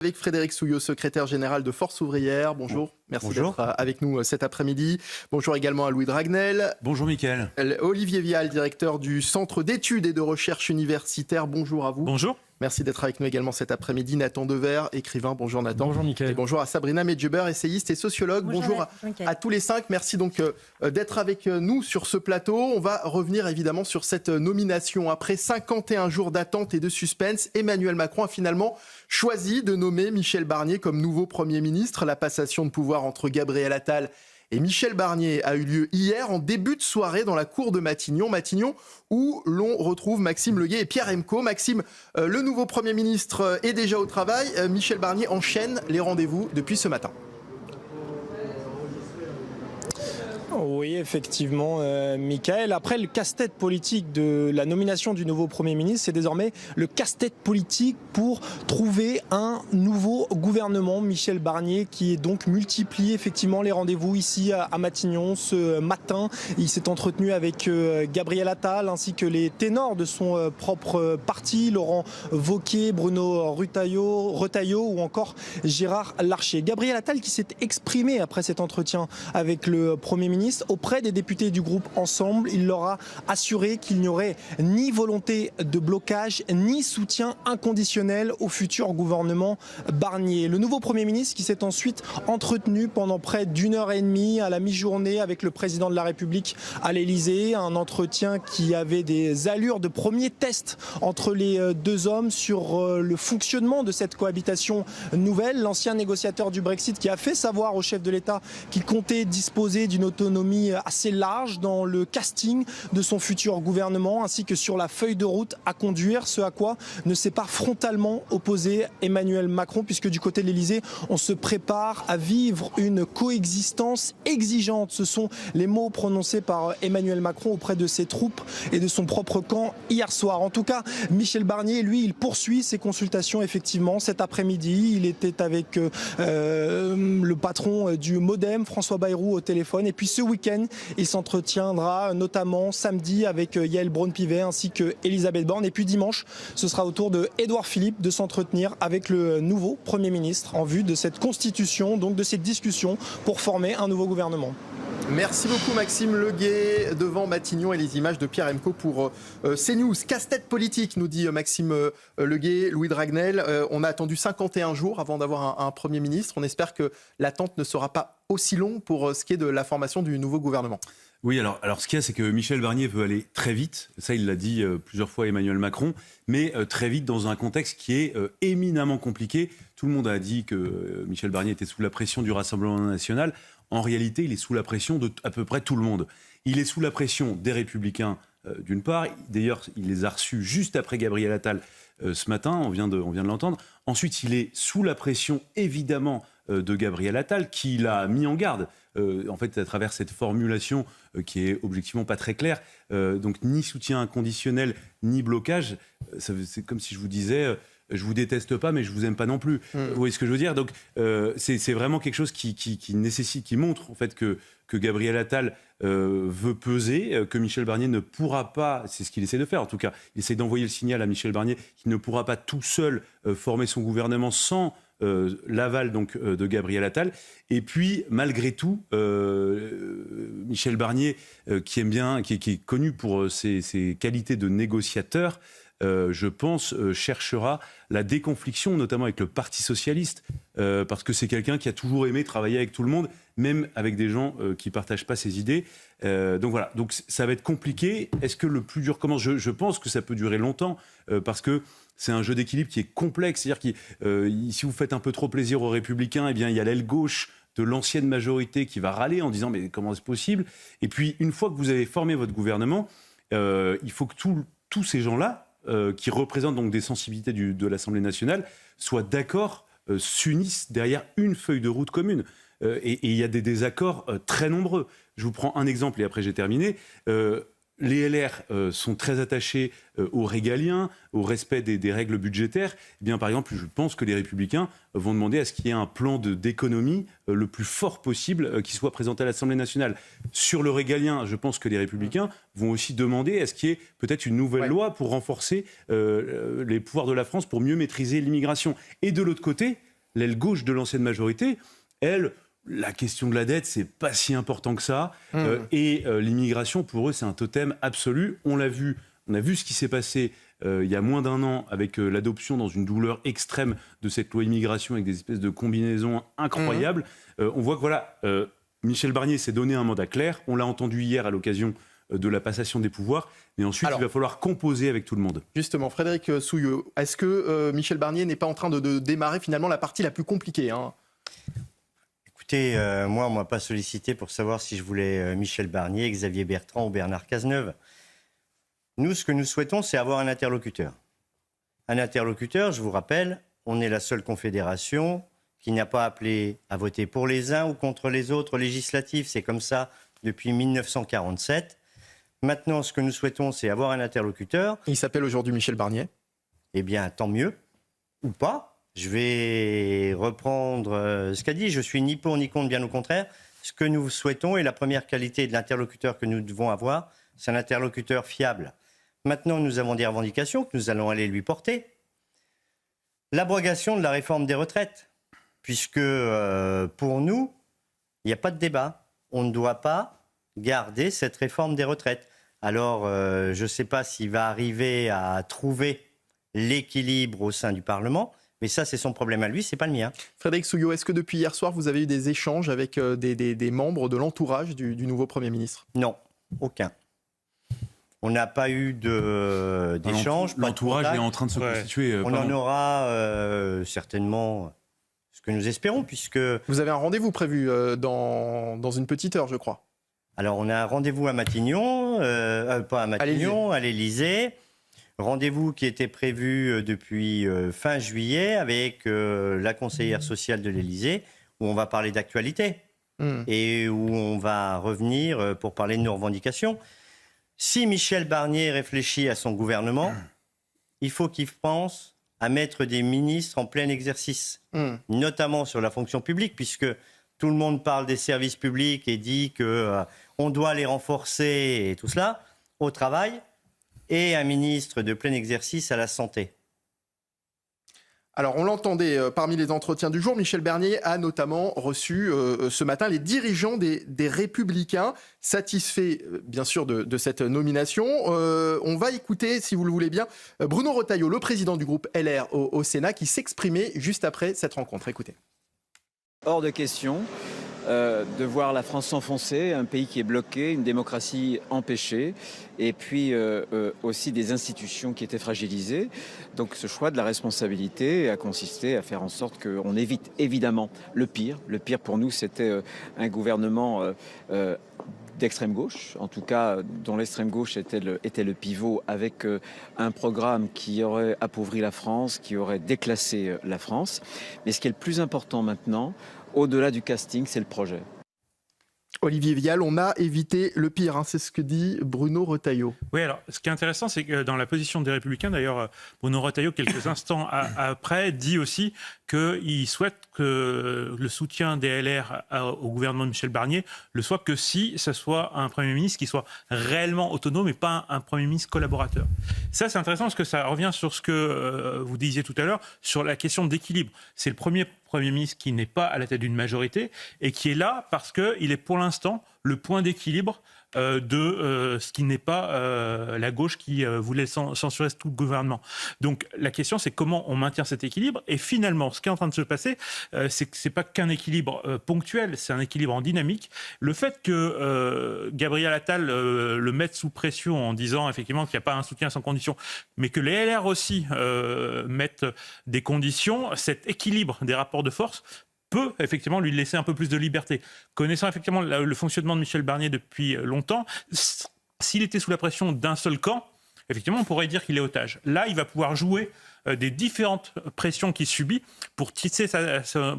Avec Frédéric Souillot, secrétaire général de Force ouvrière. Bonjour, merci d'être avec nous cet après-midi. Bonjour également à Louis Dragnel. Bonjour Mickaël. Olivier Vial, directeur du Centre d'études et de recherche universitaire. Bonjour à vous. Bonjour. Merci d'être avec nous également cet après-midi. Nathan Dever, écrivain. Bonjour Nathan. Bonjour Mickaël. Et bonjour à Sabrina Medjeber, essayiste et sociologue. Bonjour à tous les cinq. Merci donc d'être avec nous sur ce plateau. On va revenir évidemment sur cette nomination. Après 51 jours d'attente et de suspense, Emmanuel Macron a finalement choisi de nommer Michel Barnier comme nouveau Premier ministre. La passation de pouvoir entre Gabriel Attal et Michel Barnier a eu lieu hier en début de soirée dans la cour de Matignon. Matignon où l'on retrouve Maxime Leguet et Pierre Emco. Maxime, le nouveau Premier ministre est déjà au travail. Michel Barnier enchaîne les rendez-vous depuis ce matin. Oui, effectivement, Mickaël. Après le casse-tête politique de la nomination du nouveau Premier ministre, c'est désormais le casse-tête politique pour trouver un nouveau gouvernement. Michel Barnier qui est donc multiplié effectivement les rendez-vous ici à Matignon ce matin. Il s'est entretenu avec Gabriel Attal ainsi que les ténors de son propre parti, Laurent Wauquiez, Bruno Retailleau ou encore Gérard Larcher. Gabriel Attal qui s'est exprimé après cet entretien avec le Premier ministre auprès des députés du groupe Ensemble. Il leur a assuré qu'il n'y aurait ni volonté de blocage, ni soutien inconditionnel au futur gouvernement Barnier. Le nouveau Premier ministre qui s'est ensuite entretenu pendant près d'1h30 à la mi-journée avec le président de la République à l'Élysée. Un entretien qui avait des allures de premier test entre les deux hommes sur le fonctionnement de cette cohabitation nouvelle. L'ancien négociateur du Brexit qui a fait savoir au chef de l'État qu'il comptait disposer d'une autonomie assez large dans le casting de son futur gouvernement ainsi que sur la feuille de route à conduire, ce à quoi ne s'est pas frontalement opposé Emmanuel Macron puisque du côté de l'Élysée, on se prépare à vivre une coexistence exigeante. Ce sont les mots prononcés par Emmanuel Macron auprès de ses troupes et de son propre camp hier soir. En tout cas, Michel Barnier, lui, il poursuit ses consultations effectivement cet après-midi. Il était avec le patron du Modem, François Bayrou, au téléphone. Et puis ce week-end, il s'entretiendra notamment samedi avec Yael Braun-Pivet ainsi que Elisabeth Borne. Et puis dimanche, ce sera au tour de Édouard Philippe de s'entretenir avec le nouveau Premier ministre en vue de cette constitution, donc de cette discussion pour former un nouveau gouvernement. Merci beaucoup Maxime Leguet devant Matignon et les images de Pierre Emco pour CNews. Casse-tête politique, nous dit Maxime Leguet, Louis Dragnel. On a attendu 51 jours avant d'avoir un Premier ministre. On espère que l'attente ne sera pas aussi longue pour ce qui est de la formation du nouveau gouvernement. Oui, alors ce qu'il y a, c'est que Michel Barnier veut aller très vite. Ça, il l'a dit plusieurs fois Emmanuel Macron, mais très vite dans un contexte qui est éminemment compliqué. Tout le monde a dit que Michel Barnier était sous la pression du Rassemblement national. En réalité, il est sous la pression de à peu près tout le monde. Il est sous la pression des Républicains, d'une part. D'ailleurs, il les a reçus juste après Gabriel Attal ce matin, on vient de l'entendre. Ensuite, il est sous la pression, évidemment, de Gabriel Attal, qui l'a mis en garde, en fait, à travers cette formulation qui est objectivement pas très claire. Donc, ni soutien inconditionnel, ni blocage. C'est comme si je vous disais... je vous déteste pas, mais je vous aime pas non plus. Vous voyez ce que je veux dire ? Donc, c'est vraiment quelque chose qui montre en fait que Gabriel Attal veut peser, que Michel Barnier ne pourra pas, c'est ce qu'il essaie de faire en tout cas, il essaie d'envoyer le signal à Michel Barnier qu'il ne pourra pas tout seul former son gouvernement sans l'aval donc de Gabriel Attal. Et puis malgré tout, Michel Barnier qui aime bien, qui est connu pour ses qualités de négociateur, je pense, cherchera la déconfliction, notamment avec le Parti socialiste, parce que c'est quelqu'un qui a toujours aimé travailler avec tout le monde, même avec des gens qui ne partagent pas ses idées. Donc voilà, donc ça va être compliqué. Est-ce que le plus dur commence ? Je pense que ça peut durer longtemps, parce que c'est un jeu d'équilibre qui est complexe. C'est-à-dire que si vous faites un peu trop plaisir aux Républicains, eh bien, il y a l'aile gauche de l'ancienne majorité qui va râler en disant « mais comment c'est possible ?» Et puis, une fois que vous avez formé votre gouvernement, il faut que tous ces gens-là, qui représentent donc des sensibilités de l'Assemblée nationale, soient d'accord, s'unissent derrière une feuille de route commune. Et il y a des désaccords très nombreux. Je vous prends un exemple et après j'ai terminé. Les LR sont très attachés aux régaliens, au respect des règles budgétaires. Eh bien, par exemple, je pense que les Républicains vont demander à ce qu'il y ait un plan d'économie le plus fort possible qui soit présenté à l'Assemblée nationale. Sur le régalien, je pense que les Républicains vont aussi demander à ce qu'il y ait peut-être une nouvelle loi pour renforcer les pouvoirs de la France, pour mieux maîtriser l'immigration. Et de l'autre côté, l'aile gauche de l'ancienne majorité, elle, la question de la dette, c'est pas si important que ça. Et l'immigration, pour eux, c'est un totem absolu. On l'a vu, on a vu ce qui s'est passé il y a moins d'un an avec l'adoption dans une douleur extrême de cette loi immigration avec des espèces de combinaisons incroyables. On voit que voilà, Michel Barnier s'est donné un mandat clair. On l'a entendu hier à l'occasion de la passation des pouvoirs. Mais ensuite, il va falloir composer avec tout le monde. Justement, Frédéric Souillot, est-ce que Michel Barnier n'est pas en train de démarrer finalement la partie la plus compliquée, hein ? Écoutez, moi, on ne m'a pas sollicité pour savoir si je voulais Michel Barnier, Xavier Bertrand ou Bernard Cazeneuve. Nous, ce que nous souhaitons, c'est avoir un interlocuteur. Un interlocuteur, je vous rappelle, on est la seule confédération qui n'a pas appelé à voter pour les uns ou contre les autres législatives. C'est comme ça depuis 1947. Maintenant, ce que nous souhaitons, c'est avoir un interlocuteur. Il s'appelle aujourd'hui Michel Barnier. Eh bien, tant mieux. Ou pas. Je vais reprendre ce qu'a dit. Je suis ni pour ni contre, bien au contraire. Ce que nous souhaitons, et la première qualité de l'interlocuteur que nous devons avoir, c'est un interlocuteur fiable. Maintenant, nous avons des revendications que nous allons aller lui porter. L'abrogation de la réforme des retraites. Puisque pour nous, il n'y a pas de débat. On ne doit pas garder cette réforme des retraites. Alors, je ne sais pas s'il va arriver à trouver l'équilibre au sein du Parlement, mais ça, c'est son problème à lui, ce n'est pas le mien. Frédéric Souillot, est-ce que depuis hier soir, vous avez eu des échanges avec des membres de l'entourage du nouveau Premier ministre ? Non, aucun. On n'a pas eu d'échange. L'entourage est en train de se constituer. On en aura certainement ce que nous espérons, puisque... Vous avez un rendez-vous prévu dans une petite heure, je crois. Alors, on a un rendez-vous à Matignon, pas à Matignon, à l'Élysée. Rendez-vous qui était prévu depuis fin juillet avec la conseillère sociale de l'Élysée, où on va parler d'actualité et où on va revenir pour parler de nos revendications. Si Michel Barnier réfléchit à son gouvernement, il faut qu'il pense à mettre des ministres en plein exercice, notamment sur la fonction publique, puisque tout le monde parle des services publics et dit qu'on doit les renforcer et tout cela, au travail, et un ministre de plein exercice à la santé. Alors, on l'entendait parmi les entretiens du jour, Michel Barnier a notamment reçu ce matin les dirigeants des Républicains, satisfaits bien sûr de cette nomination. On va écouter, si vous le voulez bien, Bruno Retailleau, le président du groupe LR au Sénat, qui s'exprimait juste après cette rencontre. Écoutez. Hors de question de voir la France s'enfoncer, un pays qui est bloqué, une démocratie empêchée, et puis aussi des institutions qui étaient fragilisées. Donc ce choix de la responsabilité a consisté à faire en sorte qu'on évite évidemment le pire. Le pire pour nous, c'était un gouvernement d'extrême gauche, en tout cas dont l'extrême gauche était le pivot, avec un programme qui aurait appauvri la France, qui aurait déclassé la France. Mais ce qui est le plus important maintenant, au-delà du casting, c'est le projet. Olivier Vial, on a évité le pire, hein, c'est ce que dit Bruno Retailleau. Oui, alors ce qui est intéressant, c'est que dans la position des Républicains, d'ailleurs, Bruno Retailleau, quelques instants après, dit aussi qu'il souhaite que le soutien des LR au gouvernement de Michel Barnier le soit que si ce soit un Premier ministre qui soit réellement autonome et pas un Premier ministre collaborateur. Ça, c'est intéressant parce que ça revient sur ce que vous disiez tout à l'heure, sur la question d'équilibre. C'est le premier Premier ministre qui n'est pas à la tête d'une majorité et qui est là parce qu'il est pour l'instant le point d'équilibre de ce qui n'est pas la gauche qui voulait censurer tout le gouvernement. Donc la question, c'est comment on maintient cet équilibre. Et finalement, ce qui est en train de se passer, c'est que ce n'est pas qu'un équilibre ponctuel, c'est un équilibre en dynamique. Le fait que Gabriel Attal le mette sous pression en disant effectivement qu'il n'y a pas un soutien sans condition, mais que les LR aussi mettent des conditions, cet équilibre des rapports de force peut effectivement lui laisser un peu plus de liberté. Connaissant effectivement le fonctionnement de Michel Barnier depuis longtemps, s'il était sous la pression d'un seul camp, effectivement on pourrait dire qu'il est otage. Là, il va pouvoir jouer des différentes pressions qu'il subit pour tisser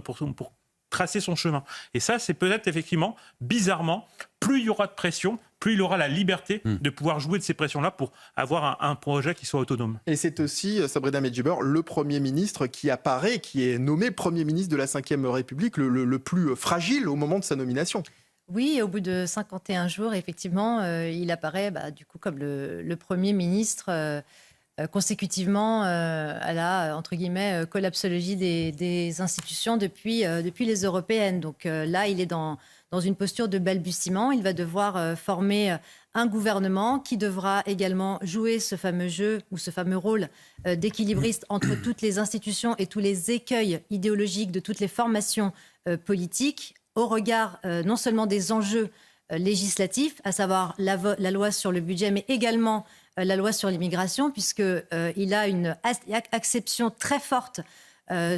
pour tracer son chemin. Et ça, c'est peut-être effectivement, bizarrement, plus il y aura de pression, plus il aura la liberté de pouvoir jouer de ces pressions-là pour avoir un projet qui soit autonome. Et c'est aussi, Sabrina Medjiber, le Premier ministre qui apparaît, qui est nommé Premier ministre de la Ve République, le plus fragile au moment de sa nomination. Oui, au bout de 51 jours, effectivement, il apparaît du coup comme le Premier ministre consécutivement à la, entre guillemets, collapsologie des institutions depuis les européennes. Donc là, il est dans une posture de balbutiement. Il va devoir former un gouvernement qui devra également jouer ce fameux jeu ou ce fameux rôle d'équilibriste entre toutes les institutions et tous les écueils idéologiques de toutes les formations politiques au regard non seulement des enjeux législatifs, à savoir la loi sur le budget, mais également la loi sur l'immigration, puisqu'il a une acception très forte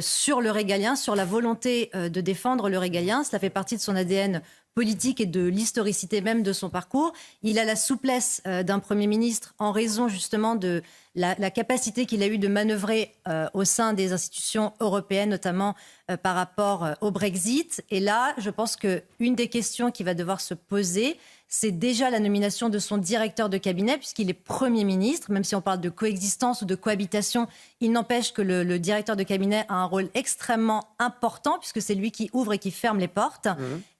sur le régalien, sur la volonté de défendre le régalien. Cela fait partie de son ADN politique et de l'historicité même de son parcours. Il a la souplesse d'un Premier ministre en raison justement de la capacité qu'il a eue de manœuvrer au sein des institutions européennes, notamment par rapport au Brexit. Et là, je pense qu'une des questions qui va devoir se poser, c'est déjà la nomination de son directeur de cabinet, puisqu'il est Premier ministre. Même si on parle de coexistence ou de cohabitation, il n'empêche que le directeur de cabinet a un rôle extrêmement important, puisque c'est lui qui ouvre et qui ferme les portes.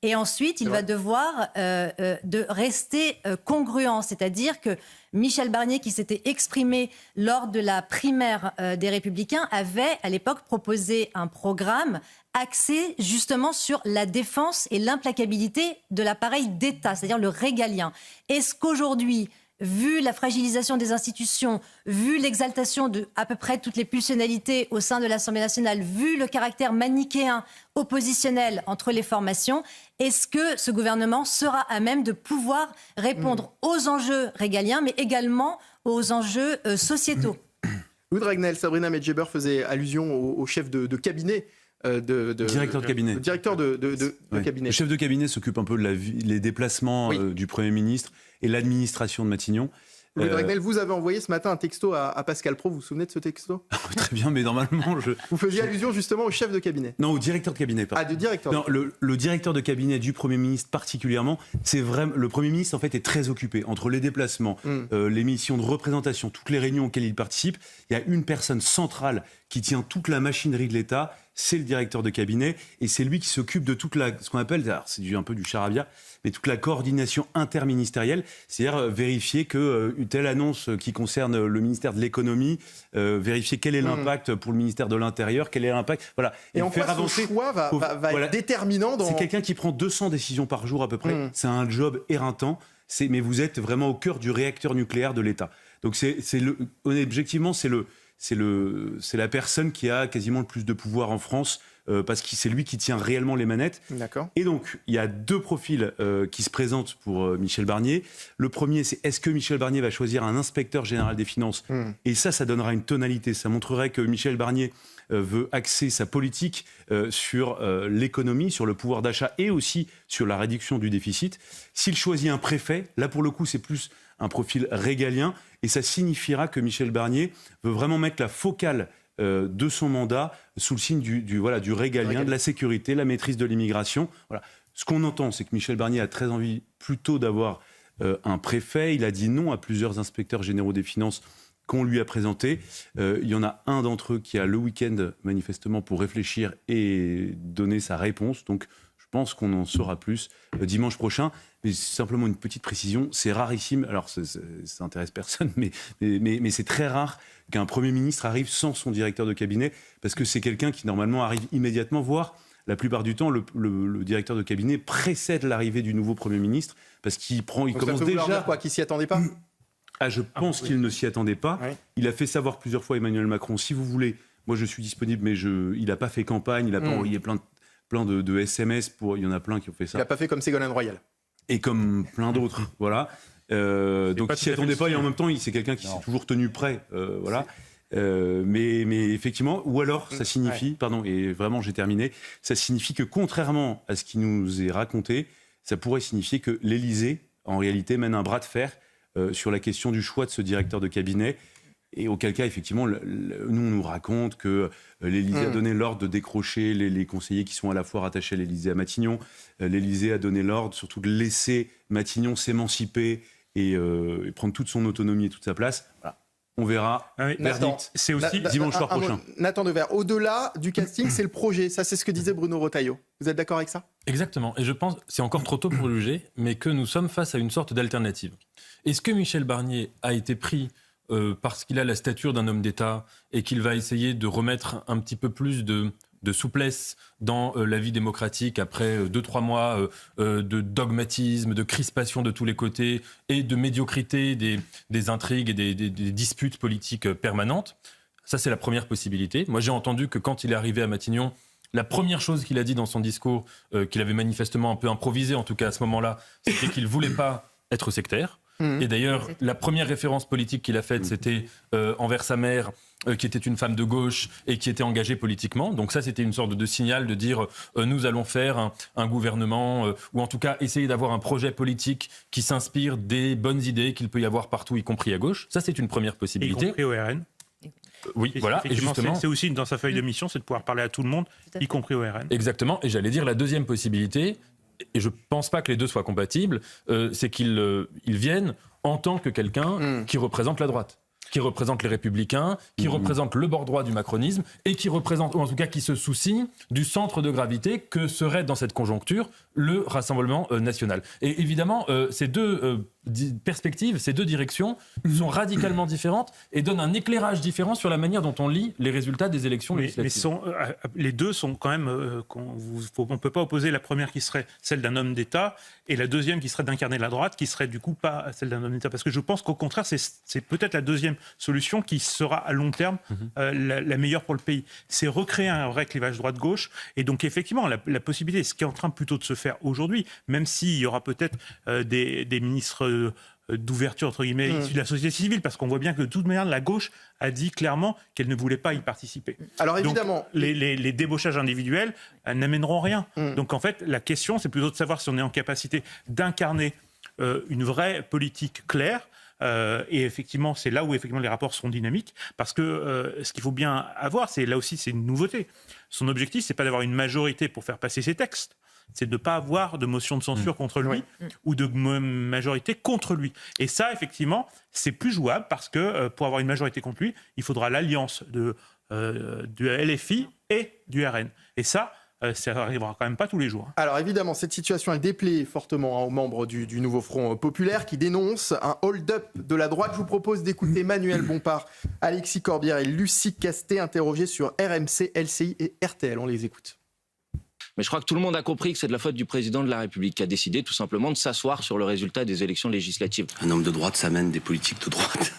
Et ensuite, il va devoir de rester congruent, c'est-à-dire que Michel Barnier, qui s'était exprimé lors de la primaire des Républicains, avait à l'époque proposé un programme axé justement sur la défense et l'implacabilité de l'appareil d'État, c'est-à-dire le régalien. Est-ce qu'aujourd'hui, vu la fragilisation des institutions, vu l'exaltation de à peu près toutes les pulsionalités au sein de l'Assemblée nationale, vu le caractère manichéen, oppositionnel entre les formations, est-ce que ce gouvernement sera à même de pouvoir répondre aux enjeux régaliens, mais également aux enjeux sociétaux? Louis Dragnel, Sabrina Medjeber faisait allusion au chef de cabinet. Directeur de cabinet. Directeur de cabinet. Le chef de cabinet s'occupe un peu les déplacements du Premier ministre et l'administration de Matignon. Louis Dragnel, vous avez envoyé ce matin un texto à Pascal Praud. Vous vous souvenez de ce texto? Très bien, mais normalement... Vous faisiez allusion justement au chef de cabinet. Non, au directeur de cabinet. Ah, du directeur. Non, le directeur de cabinet du Premier ministre particulièrement, c'est vraiment... Le Premier ministre, en fait, est très occupé. Entre les déplacements, les missions de représentation, toutes les réunions auxquelles il participe, il y a une personne centrale qui tient toute la machinerie de l'État, c'est le directeur de cabinet, et c'est lui qui s'occupe de toute ce qu'on appelle, c'est un peu du charabia, mais toute la coordination interministérielle, c'est-à-dire vérifier que telle annonce qui concerne le ministère de l'économie, vérifier quel est l'impact pour le ministère de l'Intérieur, quel est l'impact, voilà. Et en quoi ce choix va être déterminant dans... C'est quelqu'un qui prend 200 décisions par jour à peu près, c'est un job éreintant, mais vous êtes vraiment au cœur du réacteur nucléaire de l'État. Donc objectivement, c'est la personne qui a quasiment le plus de pouvoir en France parce que c'est lui qui tient réellement les manettes. D'accord. Et donc, il y a deux profils qui se présentent pour Michel Barnier. Le premier, c'est est-ce que Michel Barnier va choisir un inspecteur général des finances? Et ça donnera une tonalité. Ça montrerait que Michel Barnier veut axer sa politique sur l'économie, sur le pouvoir d'achat et aussi sur la réduction du déficit. S'il choisit un préfet, là pour le coup, c'est plus un profil régalien, et ça signifiera que Michel Barnier veut vraiment mettre la focale de son mandat sous le signe du régalien, de la sécurité, la maîtrise de l'immigration. Voilà. Ce qu'on entend, c'est que Michel Barnier a très envie plutôt d'avoir un préfet. Il a dit non à plusieurs inspecteurs généraux des finances qu'on lui a présentés. Il y en a un d'entre eux qui a le week-end, manifestement, pour réfléchir et donner sa réponse. Donc, je pense qu'on en saura plus dimanche prochain. Mais simplement une petite précision, c'est rarissime. Alors, ça n'intéresse personne, mais c'est très rare qu'un Premier ministre arrive sans son directeur de cabinet, parce que c'est quelqu'un qui, normalement, arrive immédiatement, voire, la plupart du temps, le directeur de cabinet précède l'arrivée du nouveau Premier ministre, parce qu'il commence déjà... dire quoi, qu'il s'y attendait pas? Je pense qu'il ne s'y attendait pas. Oui. Il a fait savoir plusieurs fois Emmanuel Macron, si vous voulez, moi je suis disponible, mais il n'a pas fait campagne, il n'a pas envoyé plein de SMS, il y en a plein qui ont fait ça. Il n'a pas fait comme Ségolène Royal. Et comme plein d'autres, voilà. Donc il s'y attendait pas, et en même temps, c'est quelqu'un qui s'est toujours tenu prêt, voilà. Mais effectivement, ou alors ça signifie, et vraiment j'ai terminé, ça signifie que contrairement à ce qui nous est raconté, ça pourrait signifier que l'Élysée, en réalité, mène un bras de fer sur la question du choix de ce directeur de cabinet. Et auquel cas, effectivement, nous, on nous raconte que l'Élysée a donné l'ordre de décrocher les conseillers qui sont à la fois rattachés à l'Élysée à Matignon. L'Élysée a donné l'ordre, surtout, de laisser Matignon s'émanciper et prendre toute son autonomie et toute sa place. Voilà. On verra. Verdict, c'est aussi dimanche soir prochain. Nathan Devers, au-delà du casting, c'est le projet. Ça, c'est ce que disait Bruno Retailleau. Vous êtes d'accord avec ça? Exactement. Et je pense, c'est encore trop tôt pour juger, mais que nous sommes face à une sorte d'alternative. Est-ce que Michel Barnier a été pris parce qu'il a la stature d'un homme d'État et qu'il va essayer de remettre un petit peu plus de souplesse dans la vie démocratique après 2-3 mois de dogmatisme, de crispation de tous les côtés et de médiocrité des intrigues et des disputes politiques permanentes. Ça, c'est la première possibilité. Moi, j'ai entendu que quand il est arrivé à Matignon, la première chose qu'il a dit dans son discours, qu'il avait manifestement un peu improvisé, en tout cas à ce moment-là, c'était qu'il ne voulait pas être sectaire. Et d'ailleurs, la première référence politique qu'il a faite, c'était envers sa mère, qui était une femme de gauche et qui était engagée politiquement. Donc ça, c'était une sorte de signal de dire nous allons faire un gouvernement, ou en tout cas essayer d'avoir un projet politique qui s'inspire des bonnes idées qu'il peut y avoir partout, y compris à gauche. Ça, c'est une première possibilité. Y compris au RN. Oui, voilà. Et justement, c'est aussi dans sa feuille de mission, c'est de pouvoir parler à tout le monde, y compris au RN. Exactement. Et j'allais dire la deuxième possibilité, et je ne pense pas que les deux soient compatibles, c'est qu'ils viennent en tant que quelqu'un qui représente la droite, qui représente les Républicains, qui représente le bord droit du macronisme et qui représente, ou en tout cas qui se soucie du centre de gravité que serait dans cette conjoncture le Rassemblement national. Et évidemment, ces deux perspectives, ces deux directions sont radicalement différentes et donnent un éclairage différent sur la manière dont on lit les résultats des élections législatives. Mais les deux sont quand même... on ne peut pas opposer la première qui serait celle d'un homme d'État et la deuxième qui serait d'incarner la droite, qui serait du coup pas celle d'un homme d'État. Parce que je pense qu'au contraire, c'est peut-être la deuxième solution qui sera à long terme la meilleure pour le pays. C'est recréer un vrai clivage droite-gauche. Et donc effectivement, la possibilité, ce qui est en train plutôt de se faire aujourd'hui, même s'il y aura peut-être des ministres d'ouverture, entre guillemets, issus de la société civile, parce qu'on voit bien que de toute manière, la gauche a dit clairement qu'elle ne voulait pas y participer. Alors évidemment... Donc, les débauchages individuels n'amèneront rien. Donc en fait, la question, c'est plutôt de savoir si on est en capacité d'incarner une vraie politique claire. Et effectivement, c'est là où effectivement les rapports seront dynamiques, parce que ce qu'il faut bien avoir, c'est là aussi c'est une nouveauté. Son objectif, c'est pas d'avoir une majorité pour faire passer ses textes, c'est de ne pas avoir de motion de censure contre lui ou de majorité contre lui. Et ça, effectivement, c'est plus jouable parce que pour avoir une majorité contre lui, il faudra l'alliance du LFI et du RN. Et ça n'arrivera quand même pas tous les jours. Alors évidemment, cette situation, elle déplaît fortement aux membres du Nouveau Front Populaire qui dénoncent un hold-up de la droite. Je vous propose d'écouter Manuel Bompard, Alexis Corbière et Lucie Castet, interrogés sur RMC, LCI et RTL. On les écoute. Mais je crois que tout le monde a compris que c'est de la faute du président de la République qui a décidé tout simplement de s'asseoir sur le résultat des élections législatives. Un homme de droite, ça mène des politiques de droite.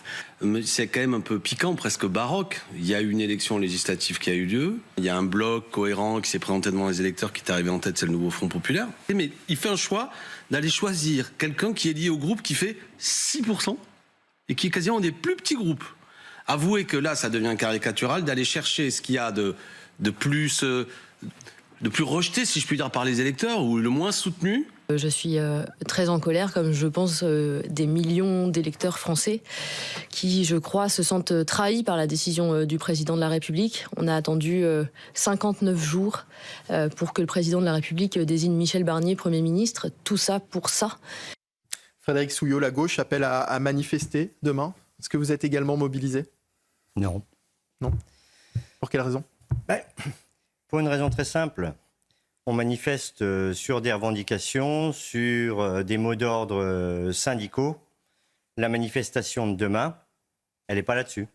C'est quand même un peu piquant, presque baroque. Il y a une élection législative qui a eu lieu. Il y a un bloc cohérent qui s'est présenté devant les électeurs qui est arrivé en tête, c'est le Nouveau Front Populaire. Mais il fait un choix d'aller choisir quelqu'un qui est lié au groupe qui fait 6% et qui est quasiment un des plus petits groupes. Avouez que là, ça devient caricatural d'aller chercher ce qu'il y a de plus rejeté, si je puis dire, par les électeurs, ou le moins soutenu. Je suis très en colère, comme je pense des millions d'électeurs français qui, je crois, se sentent trahis par la décision du président de la République. On a attendu 59 jours pour que le président de la République désigne Michel Barnier Premier ministre. Tout ça pour ça. Frédéric Souillot, la gauche appelle à manifester demain. Est-ce que vous êtes également mobilisé ? Non. Non. Pour quelle raison ? Pour une raison très simple. On manifeste sur des revendications, sur des mots d'ordre syndicaux. La manifestation de demain, elle n'est pas là-dessus.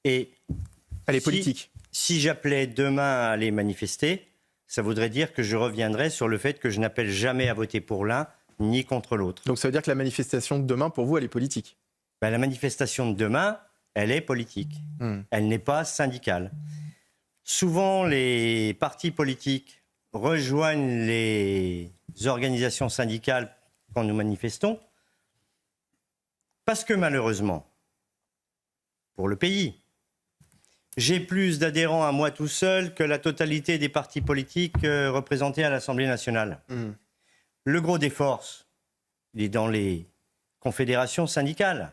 Et elle est politique. Si j'appelais demain à aller manifester, ça voudrait dire que je reviendrais sur le fait que je n'appelle jamais à voter pour l'un ni contre l'autre. Donc ça veut dire que la manifestation de demain, pour vous, elle est politique ? La manifestation de demain, elle est politique. Elle n'est pas syndicale. Souvent, les partis politiques rejoignent les organisations syndicales quand nous manifestons, parce que malheureusement, pour le pays, j'ai plus d'adhérents à moi tout seul que la totalité des partis politiques représentés à l'Assemblée nationale. Le gros des forces, il est dans les confédérations syndicales.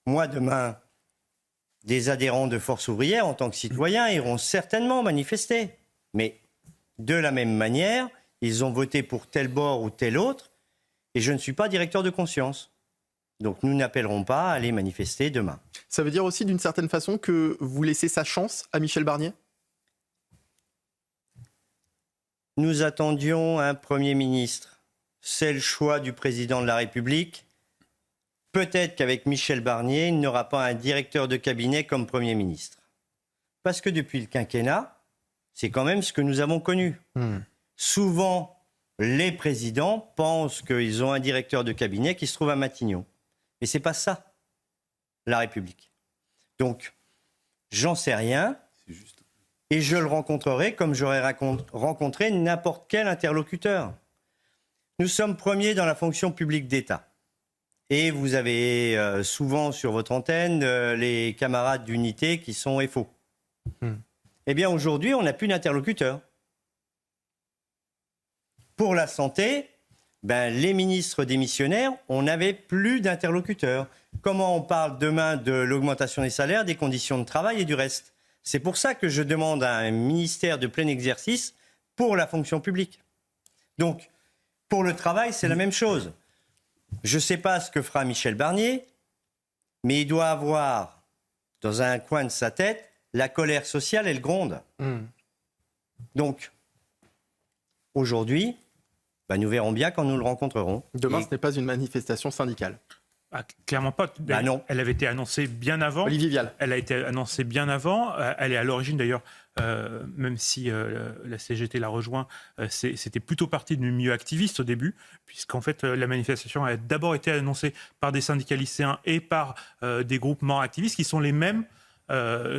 Moi, demain, des adhérents de Force ouvrière, en tant que citoyens, iront certainement manifester. Mais de la même manière, ils ont voté pour tel bord ou tel autre, et je ne suis pas directeur de conscience. Donc nous n'appellerons pas à aller manifester demain. Ça veut dire aussi d'une certaine façon que vous laissez sa chance à Michel Barnier ? Nous attendions un Premier ministre. C'est le choix du président de la République. peut-être qu'avec Michel Barnier, il n'aura pas un directeur de cabinet comme Premier ministre. Parce que depuis le quinquennat, c'est quand même ce que nous avons connu. Souvent, les présidents pensent qu'ils ont un directeur de cabinet qui se trouve à Matignon. Mais ce n'est pas ça, la République. Donc, j'en sais rien. C'est juste. Et je le rencontrerai comme j'aurais rencontré n'importe quel interlocuteur. Nous sommes premiers dans la fonction publique d'État. Et vous avez souvent sur votre antenne les camarades d'unité qui sont FO. Eh bien, aujourd'hui, on n'a plus d'interlocuteur. Pour la santé, les ministres démissionnaires, on n'avait plus d'interlocuteurs. Comment on parle demain de l'augmentation des salaires, des conditions de travail et du reste? C'est pour ça que je demande un ministère de plein exercice pour la fonction publique. Donc, pour le travail, c'est la même chose. Je ne sais pas ce que fera Michel Barnier, mais il doit avoir, dans un coin de sa tête, la colère sociale, elle gronde. Donc, aujourd'hui, nous verrons bien quand nous le rencontrerons. Demain, ce n'est pas une manifestation syndicale. Clairement pas. Non. Elle avait été annoncée bien avant. Olivier Vial. Elle a été annoncée bien avant. Elle est à l'origine d'ailleurs, même si la CGT l'a rejoint, c'était plutôt parti du milieu activiste au début, puisqu'en fait la manifestation a d'abord été annoncée par des syndicats lycéens et par des groupements activistes qui sont les mêmes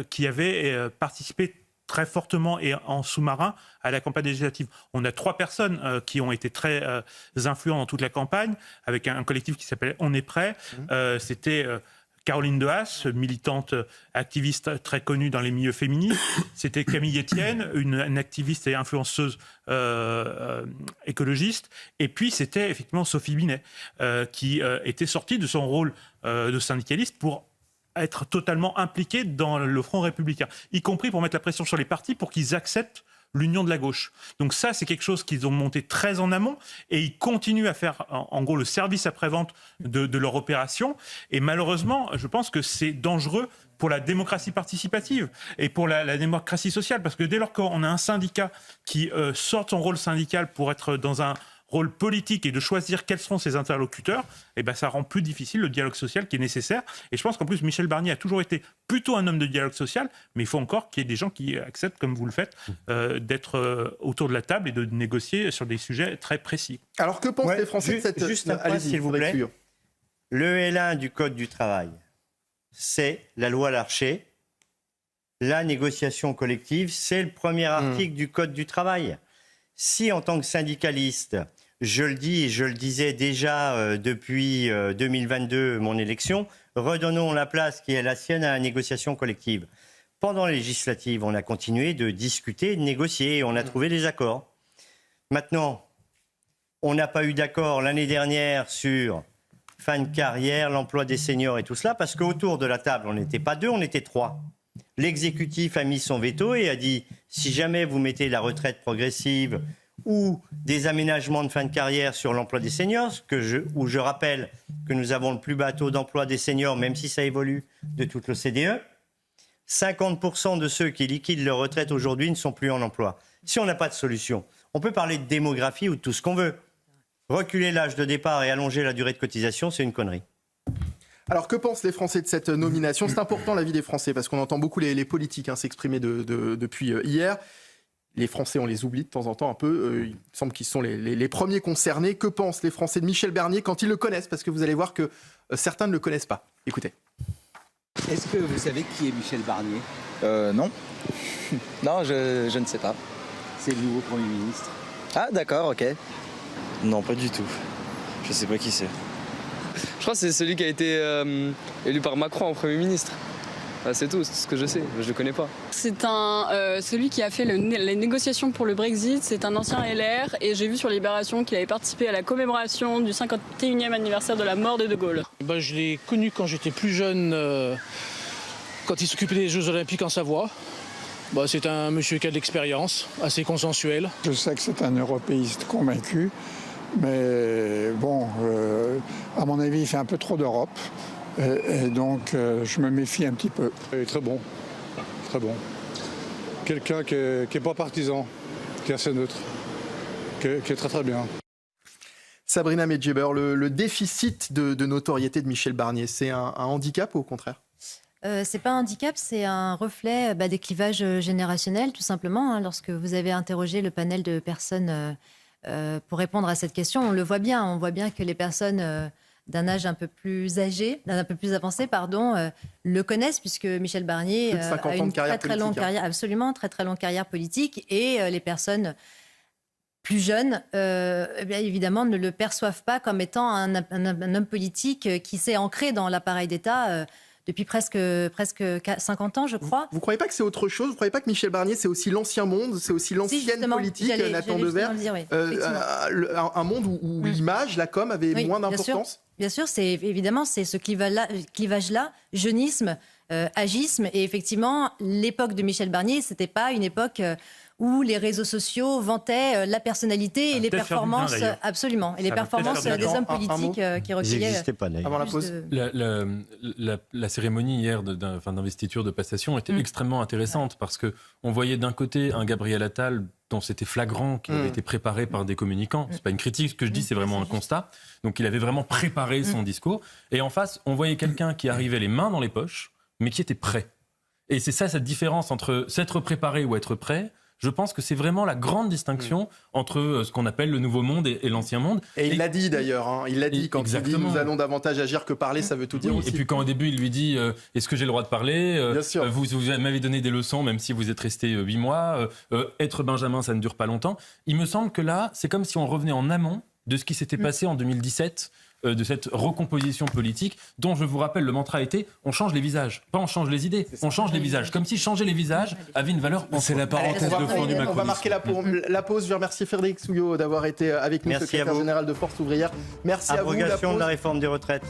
qui avaient participé très fortement et en sous-marin à la campagne législative. On a 3 personnes qui ont été très influentes dans toute la campagne, avec un collectif qui s'appelle On est prêt. C'était Caroline Dehaas, militante activiste très connue dans les milieux féministes. C'était Camille Etienne, une activiste et influenceuse écologiste. Et puis c'était effectivement Sophie Binet, qui était sortie de son rôle de syndicaliste pour être totalement impliqués dans le Front républicain, y compris pour mettre la pression sur les partis pour qu'ils acceptent l'union de la gauche. Donc ça, c'est quelque chose qu'ils ont monté très en amont et ils continuent à faire, en gros, le service après-vente de leur opération. Et malheureusement, je pense que c'est dangereux pour la démocratie participative et pour la démocratie sociale, parce que dès lors qu'on a un syndicat qui sort de son rôle syndical pour être dans un rôle politique et de choisir quels seront ses interlocuteurs, ça rend plus difficile le dialogue social qui est nécessaire. Et je pense qu'en plus, Michel Barnier a toujours été plutôt un homme de dialogue social, mais il faut encore qu'il y ait des gens qui acceptent, comme vous le faites, d'être autour de la table et de négocier sur des sujets très précis. Alors que pensent les Français de cette... Juste un point, s'il vous plaît. Le L1 du Code du travail, c'est la loi Larcher. La négociation collective, c'est le premier article du Code du travail. Si, en tant que syndicaliste, je le dis et je le disais déjà depuis 2022, mon élection, redonnons la place qui est la sienne à la négociation collective. Pendant les législatives, on a continué de discuter, de négocier et on a trouvé des accords. Maintenant, on n'a pas eu d'accord l'année dernière sur fin de carrière, l'emploi des seniors et tout cela, parce qu'autour de la table, on n'était pas 2, on était 3. L'exécutif a mis son veto et a dit « si jamais vous mettez la retraite progressive ou des aménagements de fin de carrière sur l'emploi des seniors, où je rappelle que nous avons le plus bas taux d'emploi des seniors, même si ça évolue, de toute l'OCDE, 50% de ceux qui liquident leur retraite aujourd'hui ne sont plus en emploi. Si on n'a pas de solution, on peut parler de démographie ou de tout ce qu'on veut. Reculer l'âge de départ et allonger la durée de cotisation, c'est une connerie. » Alors, que pensent les Français de cette nomination? C'est important, l'avis des Français, parce qu'on entend beaucoup les politiques s'exprimer depuis hier. Les Français, on les oublie de temps en temps un peu. Il semble qu'ils sont les premiers concernés. Que pensent les Français de Michel Barnier quand ils le connaissent? Parce que vous allez voir que certains ne le connaissent pas. Écoutez. Est-ce que vous savez qui est Michel Barnier? Non. Non, je ne sais pas. C'est le nouveau Premier ministre. Ah, d'accord, ok. Non, pas du tout. Je sais pas qui c'est. Je crois que c'est celui qui a été élu par Macron en Premier ministre. C'est tout, c'est ce que je sais, je ne connais pas. C'est celui qui a fait les négociations pour le Brexit, c'est un ancien LR et j'ai vu sur Libération qu'il avait participé à la commémoration du 51e anniversaire de la mort de De Gaulle. Je l'ai connu quand j'étais plus jeune, quand il s'occupait des Jeux Olympiques en Savoie. C'est un monsieur qui a de l'expérience, assez consensuel. Je sais que c'est un européiste convaincu, mais bon, à mon avis, il fait un peu trop d'Europe. Et donc, je me méfie un petit peu. Il est très bon, très bon. Quelqu'un qui n'est pas partisan, qui est assez neutre, qui est très très bien. Sabrina Medjeber, le déficit de notoriété de Michel Barnier, c'est un handicap ou au contraire ? C'est pas un handicap, c'est un reflet des clivages générationnels, tout simplement. Lorsque vous avez interrogé le panel de personnes pour répondre à cette question, on le voit bien. On voit bien que les personnes d'un âge un peu plus âgé, un peu plus avancé, le connaissent, puisque Michel Barnier a une très longue carrière, absolument, très très longue carrière politique, et les personnes plus jeunes, évidemment, ne le perçoivent pas comme étant un homme politique qui s'est ancré dans l'appareil d'État depuis presque 50 ans, je crois. Vous ne croyez pas que c'est autre chose ? Vous ne croyez pas que Michel Barnier, c'est aussi l'ancien monde, c'est aussi l'ancienne politique, Nathan Devers, un monde où l'image, la com, avait moins d'importance ? Bien sûr, c'est ce clivage-là, jeunisme, agisme. Et effectivement, l'époque de Michel Barnier, ce n'était pas une époque où les réseaux sociaux vantaient la personnalité et les performances, absolument, et les performances des hommes politiques qui recueillaient avant la pause. La cérémonie hier d'investiture de passation était extrêmement intéressante parce que on voyait d'un côté un Gabriel Attal dont c'était flagrant qu'il avait été préparé par des communicants. C'est pas une critique, ce que je dis, c'est vraiment un constat. Donc il avait vraiment préparé son discours. Et en face, on voyait quelqu'un qui arrivait les mains dans les poches, mais qui était prêt. Et c'est ça, cette différence entre s'être préparé ou être prêt. Je pense que c'est vraiment la grande distinction entre ce qu'on appelle le nouveau monde et l'ancien monde. Et il l'a dit d'ailleurs, il l'a dit quand il dit nous allons davantage agir que parler, ça veut tout dire aussi. Et puis quand au début il lui dit est-ce que j'ai le droit de parler ? Bien sûr. Vous m'avez donné des leçons même si vous êtes resté 8 mois. Être Benjamin, ça ne dure pas longtemps. Il me semble que là, c'est comme si on revenait en amont de ce qui s'était passé en 2017. De cette recomposition politique dont, je vous rappelle, le mantra était « on change les visages ». Pas « on change les idées », on change les visages. Comme si changer les visages avait une valeur. C'est la parenthèse de fond du macronisme. On va marquer la pause. Je vais remercier Frédéric Souillot d'avoir été avec nous, secrétaire général de Force ouvrière. Merci à vous. Abrogation de la réforme des retraites.